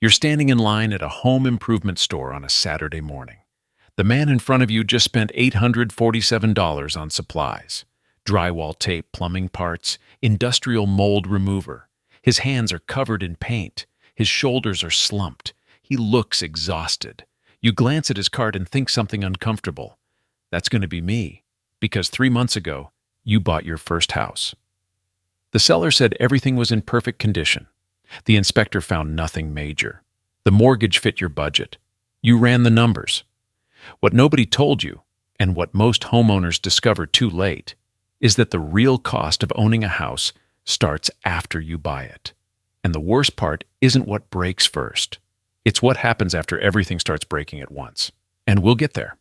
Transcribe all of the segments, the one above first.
You're standing in line at a home improvement store on a Saturday morning. The man in front of you just spent $847 on supplies: drywall tape, plumbing parts, industrial mold remover. His hands are covered in paint. His shoulders are slumped. He looks exhausted. You glance at his cart and think something uncomfortable. That's going to be me, because 3 months ago, you bought your first house. The seller said everything was in perfect condition. The inspector found nothing major. The mortgage fit your budget. You ran the numbers. What nobody told you, and what most homeowners discover too late, is that the real cost of owning a house starts after you buy it. And the worst part isn't what breaks first. It's what happens after everything starts breaking at once. And we'll get there.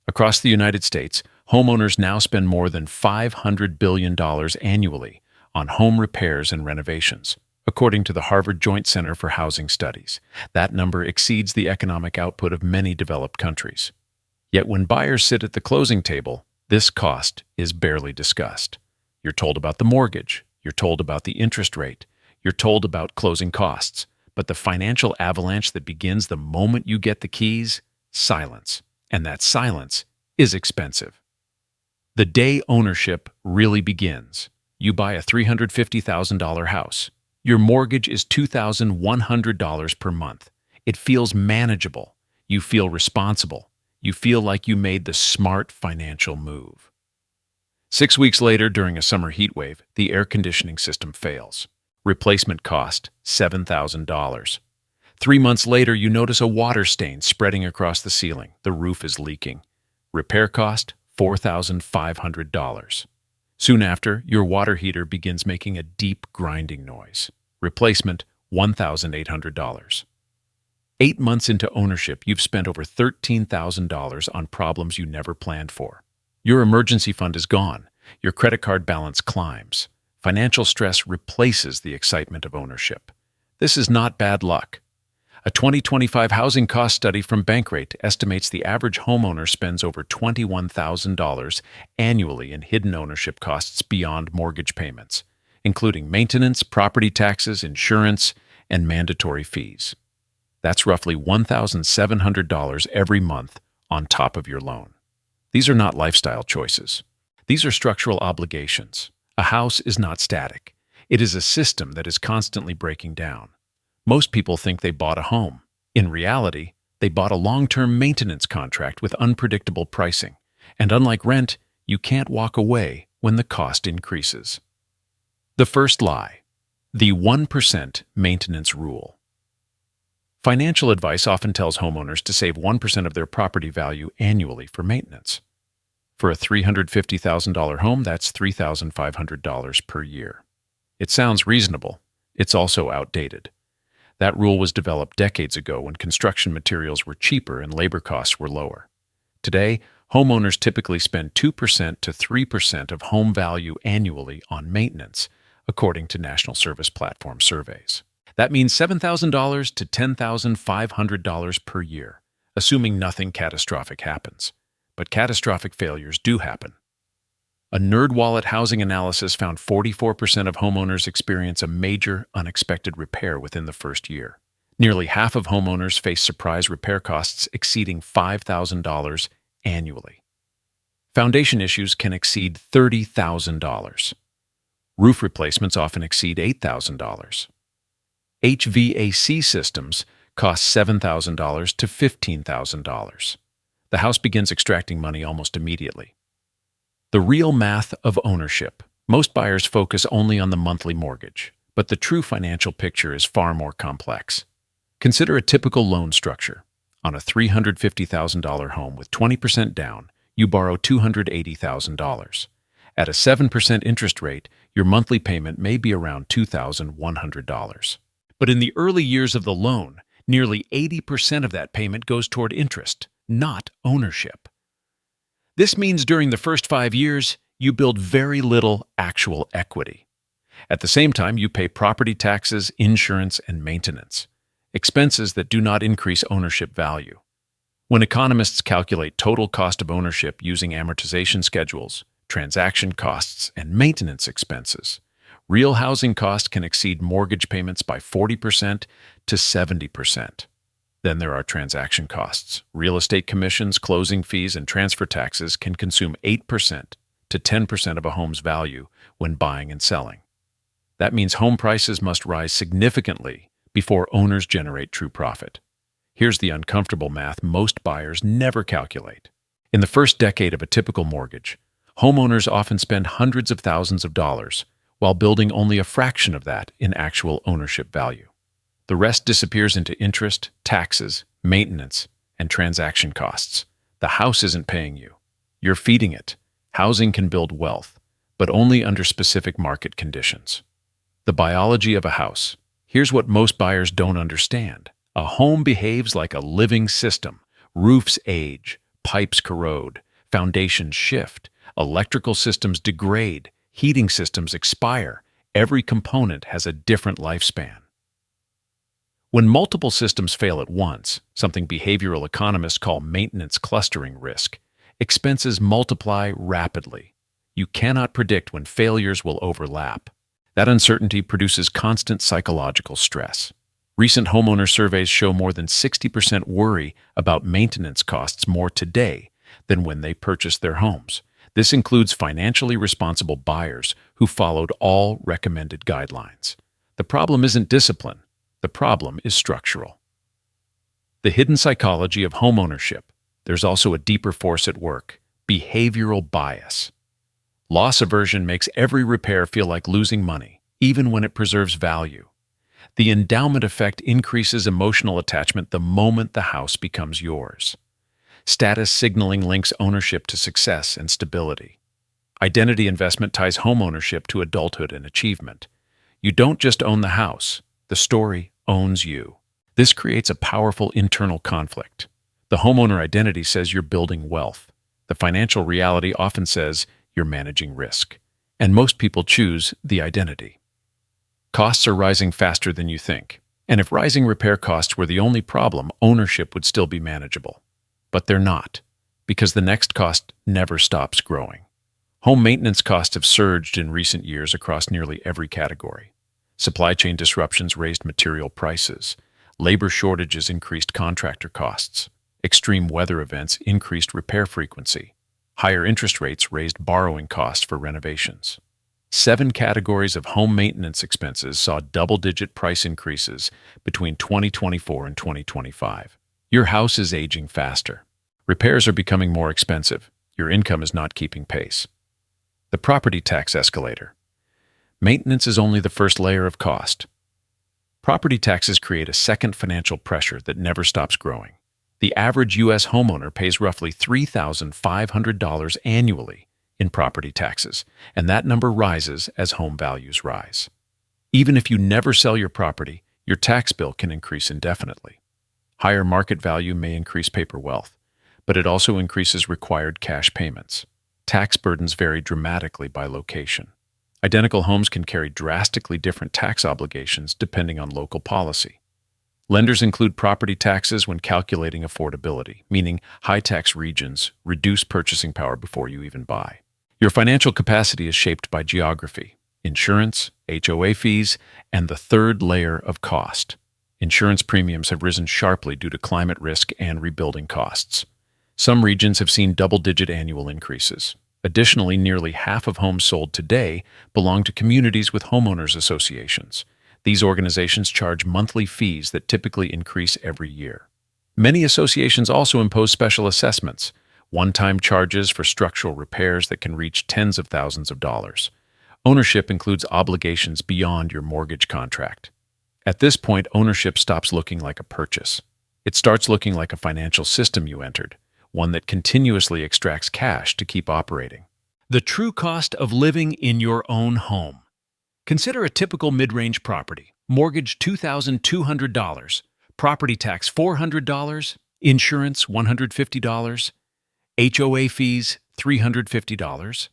Across the United States, homeowners now spend more than $500 billion annually on home repairs and renovations, according to the Harvard Joint Center for Housing Studies. That number exceeds the economic output of many developed countries. Yet when buyers sit at the closing table, this cost is barely discussed. You're told about the mortgage, you're told about the interest rate, you're told about closing costs, but the financial avalanche that begins the moment you get the keys, silence. And that silence is expensive. The day ownership really begins. You buy a $350,000 house. Your mortgage is $2,100 per month. It feels manageable. You feel responsible. You feel like you made the smart financial move. 6 weeks later, during a summer heat wave, the air conditioning system fails. Replacement cost, $7,000. 3 months later, you notice a water stain spreading across the ceiling. The roof is leaking. Repair cost, $4,500. Soon after, your water heater begins making a deep grinding noise. Replacement, $1,800. 8 months into ownership, you've spent over $13,000 on problems you never planned for. Your emergency fund is gone. Your credit card balance climbs. Financial stress replaces the excitement of ownership. This is not bad luck. A 2025 housing cost study from Bankrate estimates the average homeowner spends over $21,000 annually in hidden ownership costs beyond mortgage payments, including maintenance, property taxes, insurance, and mandatory fees. That's roughly $1,700 every month on top of your loan. These are not lifestyle choices. These are structural obligations. A house is not static. It is a system that is constantly breaking down. Most people think they bought a home. In reality, they bought a long-term maintenance contract with unpredictable pricing. And unlike rent, you can't walk away when the cost increases. The first lie: the 1% maintenance rule. Financial advice often tells homeowners to save 1% of their property value annually for maintenance. For a $350,000 home, that's $3,500 per year. It sounds reasonable. It's also outdated. That rule was developed decades ago when construction materials were cheaper and labor costs were lower. Today, homeowners typically spend 2% to 3% of home value annually on maintenance, according to National Service Platform surveys. That means $7,000 to $10,500 per year, assuming nothing catastrophic happens. But catastrophic failures do happen. A NerdWallet housing analysis found 44% of homeowners experience a major, unexpected repair within the first year. Nearly half of homeowners face surprise repair costs exceeding $5,000 annually. Foundation issues can exceed $30,000. Roof replacements often exceed $8,000. HVAC systems cost $7,000 to $15,000. The house begins extracting money almost immediately. The real math of ownership. Most buyers focus only on the monthly mortgage, but the true financial picture is far more complex. Consider a typical loan structure. On a $350,000 home with 20% down, you borrow $280,000. At a 7% interest rate, your monthly payment may be around $2,100. But in the early years of the loan, nearly 80% of that payment goes toward interest, not ownership. This means during the first 5 years, you build very little actual equity. At the same time, you pay property taxes, insurance, and maintenance, expenses that do not increase ownership value. When economists calculate total cost of ownership using amortization schedules, transaction costs, and maintenance expenses, Real housing costs can exceed mortgage payments by 40% to 70%. Then there are transaction costs. Real estate commissions, closing fees, and transfer taxes can consume 8% to 10% of a home's value when buying and selling. That means home prices must rise significantly before owners generate true profit. Here's the uncomfortable math most buyers never calculate. In the first decade of a typical mortgage, homeowners often spend hundreds of thousands of dollars while building only a fraction of that in actual ownership value. The rest disappears into interest, taxes, maintenance, and transaction costs. The house isn't paying you. You're feeding it. Housing can build wealth, but only under specific market conditions. The biology of a house. Here's what most buyers don't understand. A home behaves like a living system. Roofs age, pipes corrode, foundations shift, electrical systems degrade, heating systems expire. Every component has a different lifespan. When multiple systems fail at once, something behavioral economists call maintenance clustering risk, expenses multiply rapidly. You cannot predict when failures will overlap. That uncertainty produces constant psychological stress. Recent homeowner surveys show more than 60% worry about maintenance costs more today than when they purchased their homes. This includes financially responsible buyers who followed all recommended guidelines. The problem isn't discipline. The problem is structural. The hidden psychology of homeownership. There's also a deeper force at work: behavioral bias. Loss aversion makes every repair feel like losing money, even when it preserves value. The endowment effect increases emotional attachment the moment the house becomes yours. Status signaling links ownership to success and stability. Identity investment ties homeownership to adulthood and achievement. You don't just own the house. The story owns you. This creates a powerful internal conflict. The homeowner identity says you're building wealth. The financial reality often says you're managing risk. And most people choose the identity. Costs are rising faster than you think. And if rising repair costs were the only problem, ownership would still be manageable. But they're not, because the next cost never stops growing. Home maintenance costs have surged in recent years across nearly every category. Supply chain disruptions raised material prices. Labor shortages increased contractor costs. Extreme weather events increased repair frequency. Higher interest rates raised borrowing costs for renovations. 7 categories of home maintenance expenses saw double-digit price increases between 2024 and 2025. Your house is aging faster. Repairs are becoming more expensive. Your income is not keeping pace. The property tax escalator. Maintenance is only the first layer of cost. Property taxes create a second financial pressure that never stops growing. The average U.S. homeowner pays roughly $3,500 annually in property taxes, and that number rises as home values rise. Even if you never sell your property, your tax bill can increase indefinitely. Higher market value may increase paper wealth, but it also increases required cash payments. Tax burdens vary dramatically by location. Identical homes can carry drastically different tax obligations depending on local policy. Lenders include property taxes when calculating affordability, meaning high-tax regions reduce purchasing power before you even buy. Your financial capacity is shaped by geography, insurance, HOA fees, and the third layer of cost. Insurance premiums have risen sharply due to climate risk and rebuilding costs. Some regions have seen double-digit annual increases. Additionally, nearly half of homes sold today belong to communities with homeowners associations. These organizations charge monthly fees that typically increase every year. Many associations also impose special assessments, one-time charges for structural repairs that can reach tens of thousands of dollars. Ownership includes obligations beyond your mortgage contract. At this point, ownership stops looking like a purchase. It starts looking like a financial system you entered, one that continuously extracts cash to keep operating. The true cost of living in your own home. Consider a typical mid-range property. Mortgage $2,200, property tax $400, insurance $150, HOA fees $350,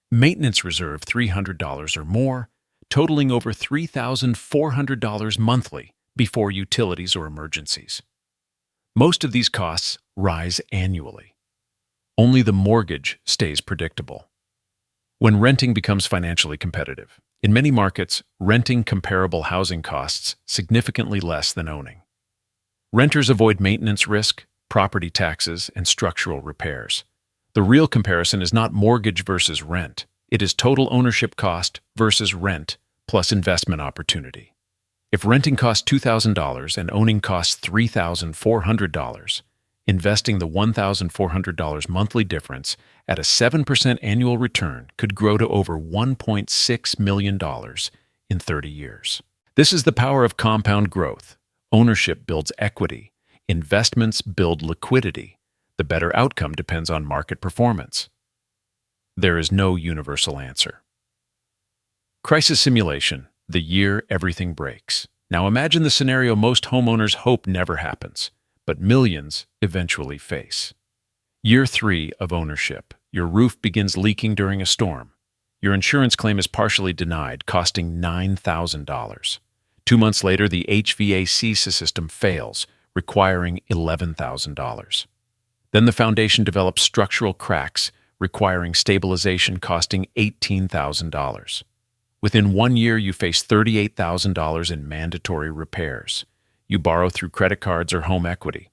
maintenance reserve $300 or more, totaling over $3,400 monthly before utilities or emergencies. Most of these costs rise annually. Only the mortgage stays predictable. When renting becomes financially competitive, In many markets, renting comparable housing costs significantly less than owning. Renters avoid maintenance risk, property taxes, and structural repairs. The real comparison is not mortgage versus rent. It is total ownership cost versus rent plus investment opportunity. If renting costs $2,000 and owning costs $3,400, investing the $1,400 monthly difference at a 7% annual return could grow to over $1.6 million in 30 years. This is the power of compound growth. Ownership builds equity. Investments build liquidity. The better outcome depends on market performance. There is no universal answer. Crisis simulation, the year everything breaks. Now imagine the scenario most homeowners hope never happens, but millions eventually face. Year 3 of ownership. Your roof begins leaking during a storm. Your insurance claim is partially denied, costing $9,000. 2 months later, the HVAC system fails, requiring $11,000. Then the foundation develops structural cracks, requiring stabilization, costing $18,000. Within 1 year, you face $38,000 in mandatory repairs. You borrow through credit cards or home equity.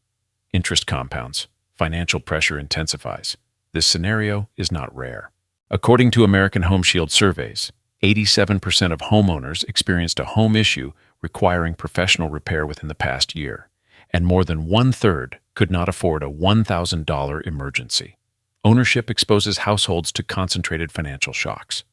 Interest compounds. Financial pressure intensifies. This scenario is not rare. According to American Home Shield surveys, 87% of homeowners experienced a home issue requiring professional repair within the past year, and more than 1/3 could not afford a $1,000 emergency. Ownership exposes households to concentrated financial shocks.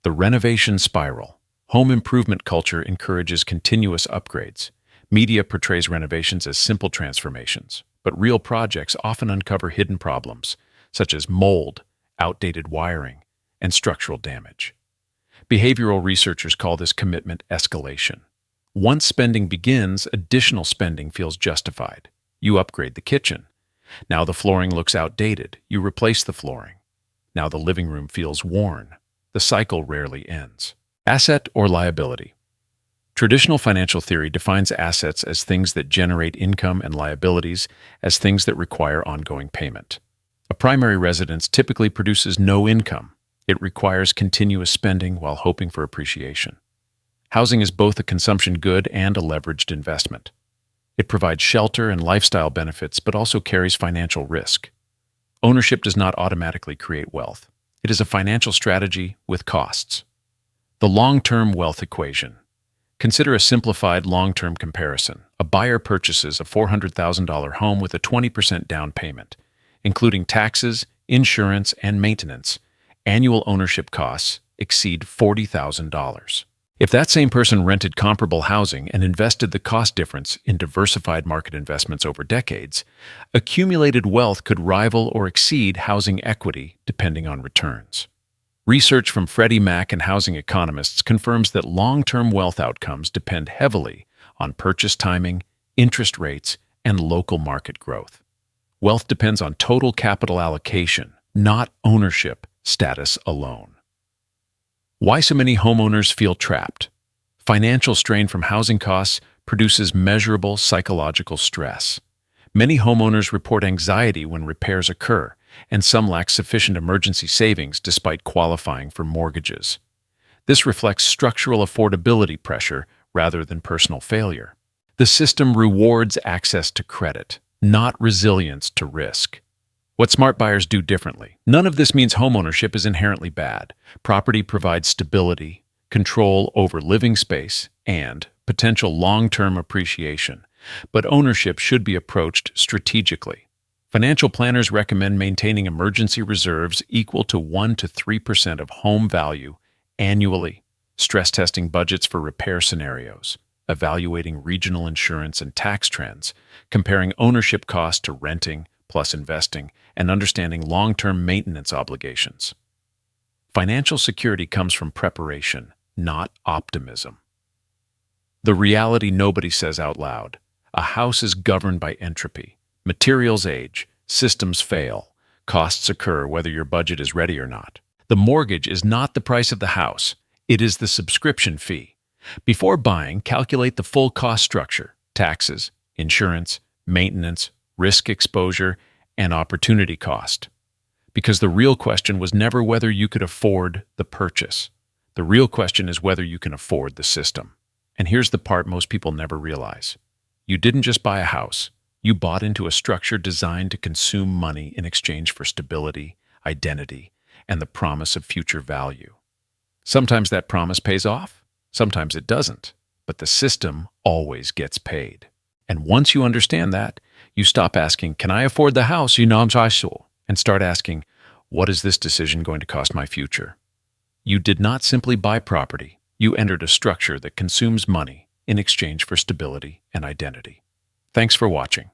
The renovation spiral. Home improvement culture encourages continuous upgrades. Media portrays renovations as simple transformations, but real projects often uncover hidden problems, such as mold, outdated wiring, and structural damage. Behavioral researchers call this commitment escalation. Once spending begins, additional spending feels justified. You upgrade the kitchen. Now the flooring looks outdated. You replace the flooring. Now the living room feels worn. The cycle rarely ends. Asset or liability. Traditional financial theory defines assets as things that generate income and liabilities as things that require ongoing payment. A primary residence typically produces no income. It requires continuous spending while hoping for appreciation. Housing is both a consumption good and a leveraged investment. It provides shelter and lifestyle benefits, but also carries financial risk. Ownership does not automatically create wealth. It is a financial strategy with costs. The long-term wealth equation. Consider a simplified long-term comparison. A buyer purchases a $400,000 home with a 20% down payment, including taxes, insurance, and maintenance. Annual ownership costs exceed $40,000. If that same person rented comparable housing and invested the cost difference in diversified market investments over decades, accumulated wealth could rival or exceed housing equity depending on returns. Research from Freddie Mac and housing economists confirms that long-term wealth outcomes depend heavily on purchase timing, interest rates, and local market growth. Wealth depends on total capital allocation, not ownership status alone. Why so many homeowners feel trapped? Financial strain from housing costs produces measurable psychological stress. Many homeowners report anxiety when repairs occur, and some lack sufficient emergency savings despite qualifying for mortgages. This reflects structural affordability pressure rather than personal failure. The system rewards access to credit, not resilience to risk. What smart buyers do differently. None of this means homeownership is inherently bad. Property provides stability, control over living space, and potential long-term appreciation. But ownership should be approached strategically. Financial planners recommend maintaining emergency reserves equal to 1 to 3% of home value annually, stress testing budgets for repair scenarios, evaluating regional insurance and tax trends, comparing ownership costs to renting plus investing, and understanding long-term maintenance obligations. Financial security comes from preparation, not optimism. The reality nobody says out loud. A house is governed by entropy. Materials age, systems fail, costs occur whether your budget is ready or not. The mortgage is not the price of the house, it is the subscription fee. Before buying, calculate the full cost structure, taxes, insurance, maintenance, risk exposure, and opportunity cost. Because the real question was never whether you could afford the purchase. The real question is whether you can afford the system. And here's the part most people never realize. You didn't just buy a house. You bought into a structure designed to consume money in exchange for stability, identity, and the promise of future value. Sometimes that promise pays off, sometimes it doesn't, but the system always gets paid. And once you understand that, you stop asking, can I afford the house? And start asking, what is this decision going to cost my future? You did not simply buy property. You entered a structure that consumes money in exchange for stability and identity. Thanks for watching.